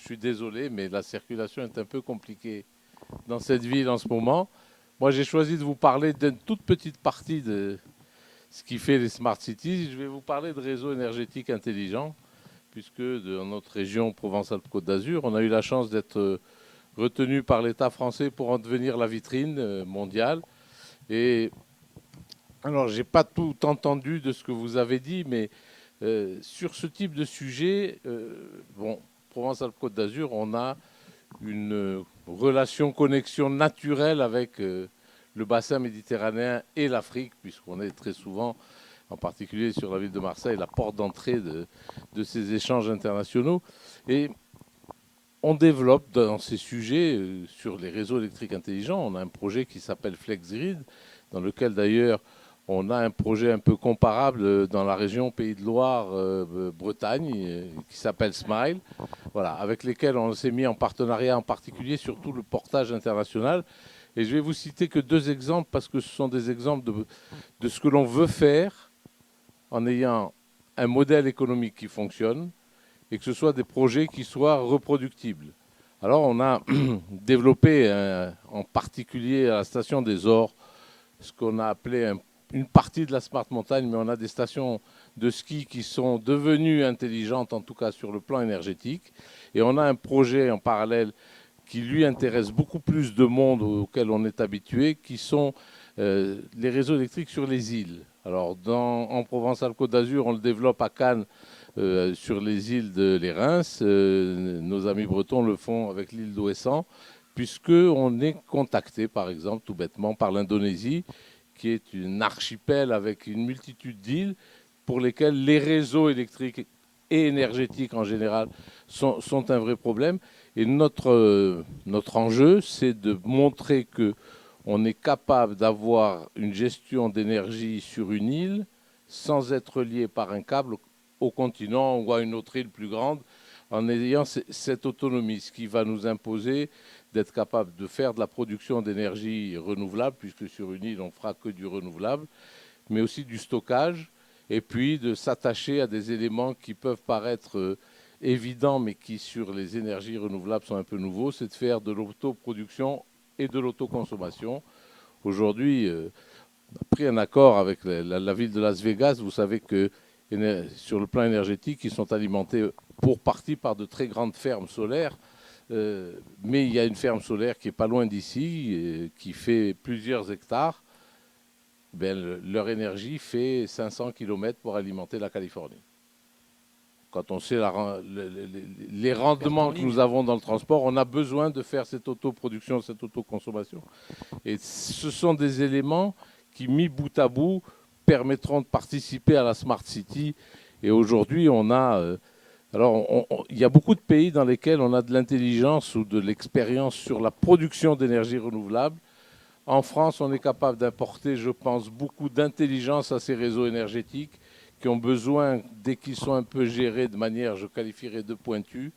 suis désolé, mais la circulation est un peu compliquée dans cette ville en ce moment. Moi, j'ai choisi de vous parler d'une toute petite partie de ce qui fait les smart cities. Je vais vous parler de réseaux énergétiques intelligents, puisque dans notre région Provence-Alpes-Côte d'Azur, on a eu la chance d'être retenu par l'État français pour en devenir la vitrine mondiale. Et alors, j'ai pas tout entendu de ce que vous avez dit, mais sur ce type de sujet, bon, Provence-Alpes-Côte d'Azur, on a une relation, connexion naturelle avec le bassin méditerranéen et l'Afrique, puisqu'on est très souvent, en particulier sur la ville de Marseille, la porte d'entrée de ces échanges internationaux. Et on développe dans ces sujets, sur les réseaux électriques intelligents, on a un projet qui s'appelle FlexGrid, dans lequel d'ailleurs on a un projet un peu comparable dans la région Pays de Loire, Bretagne, qui s'appelle Smile, voilà, avec lesquels on s'est mis en partenariat, en particulier sur tout le portage international. Et je vais vous citer que deux exemples, parce que ce sont des exemples de ce que l'on veut faire en ayant un modèle économique qui fonctionne et que ce soit des projets qui soient reproductibles. Alors on a développé en particulier à la station des Ors ce qu'on a appelé une partie de la Smart Montagne, mais on a des stations de ski qui sont devenues intelligentes, en tout cas sur le plan énergétique. Et on a un projet en parallèle qui lui intéresse beaucoup plus de monde auquel on est habitué, qui sont les réseaux électriques sur les îles. Alors en Provence-Alpes-Côte d'Azur, on le développe à Cannes sur les îles de l'Érins. Nos amis bretons le font avec l'île d'Ouessant, puisqu'on est contacté, par exemple, tout bêtement, par l'Indonésie, qui est une archipel avec une multitude d'îles pour lesquelles les réseaux électriques et énergétiques en général sont un vrai problème. Et notre enjeu, c'est de montrer que on est capable d'avoir une gestion d'énergie sur une île sans être lié par un câble au continent ou à une autre île plus grande, en ayant cette autonomie, ce qui va nous imposer d'être capable de faire de la production d'énergie renouvelable, puisque sur une île, on ne fera que du renouvelable, mais aussi du stockage, et puis de s'attacher à des éléments qui peuvent paraître évidents, mais qui, sur les énergies renouvelables, sont un peu nouveaux, c'est de faire de l'autoproduction et de l'autoconsommation. Aujourd'hui, on a pris un accord avec la ville de Las Vegas. Vous savez que sur le plan énergétique, ils sont alimentés pour partie par de très grandes fermes solaires. Mais il y a une ferme solaire qui est pas loin d'ici, qui fait plusieurs hectares. Ben, leur énergie fait 500 km pour alimenter la Californie. Quand on sait les Perte en rendements que nous ligne. avons dans le transport, on a besoin de faire cette autoproduction, cette autoconsommation. Et ce sont des éléments qui, mis bout à bout, permettront de participer à la Smart City. Et aujourd'hui, on a... il y a beaucoup de pays dans lesquels on a de l'intelligence ou de l'expérience sur la production d'énergie renouvelable. En France, on est capable d'importer, je pense, beaucoup d'intelligence à ces réseaux énergétiques qui ont besoin, dès qu'ils sont un peu gérés de manière, je qualifierais de pointue,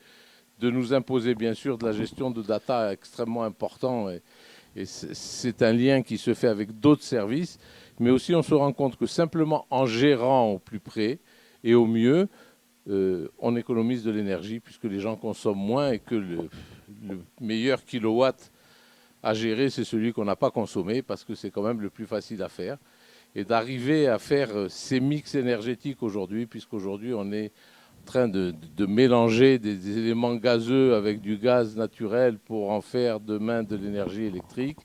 de nous imposer bien sûr de la gestion de data extrêmement important. Et c'est un lien qui se fait avec d'autres services, mais aussi on se rend compte que simplement en gérant au plus près et au mieux, on économise de l'énergie puisque les gens consomment moins et que le meilleur kilowatt à gérer, c'est celui qu'on n'a pas consommé parce que c'est quand même le plus facile à faire. Et d'arriver à faire ces mix énergétiques aujourd'hui, puisqu'aujourd'hui on est en train de mélanger des éléments gazeux avec du gaz naturel pour en faire demain de l'énergie électrique.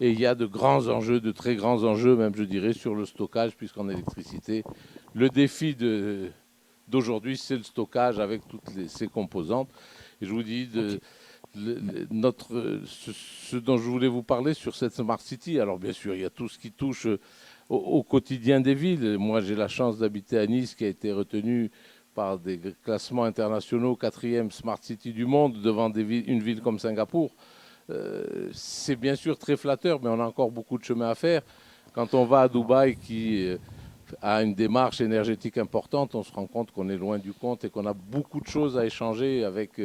Et il y a de grands enjeux, de très grands enjeux même je dirais, sur le stockage, puisqu'en électricité, le défi d'aujourd'hui, c'est le stockage avec toutes ces composantes. Et je vous dis, Ok. ce dont je voulais vous parler sur cette Smart City, alors bien sûr, il y a tout ce qui touche au quotidien des villes. Moi, j'ai la chance d'habiter à Nice, qui a été retenue par des classements internationaux, quatrième Smart City du monde, devant une ville comme Singapour. C'est bien sûr très flatteur, mais on a encore beaucoup de chemin à faire. Quand on va à Dubaï, qui a une démarche énergétique importante, on se rend compte qu'on est loin du compte et qu'on a beaucoup de choses à échanger avec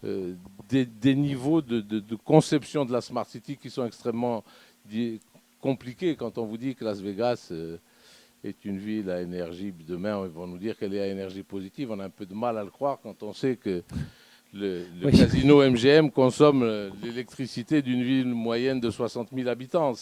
des niveaux de conception de la Smart City qui sont extrêmement compliqués. Quand on vous dit que Las Vegas est une ville à énergie, demain ils vont nous dire qu'elle est à énergie positive, on a un peu de mal à le croire quand on sait que le Oui. casino MGM consomme l'électricité d'une ville moyenne de 60 000 habitants.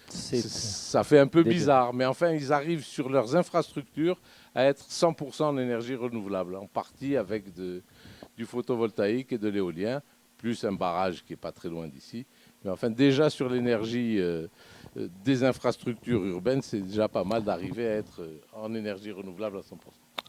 C'est Ça fait un peu délire. bizarre, mais enfin, ils arrivent sur leurs infrastructures à être 100% en énergie renouvelable, en partie avec du photovoltaïque et de l'éolien, plus un barrage qui n'est pas très loin d'ici. Mais enfin, déjà sur l'énergie des infrastructures urbaines, c'est déjà pas mal d'arriver à être en énergie renouvelable à 100%.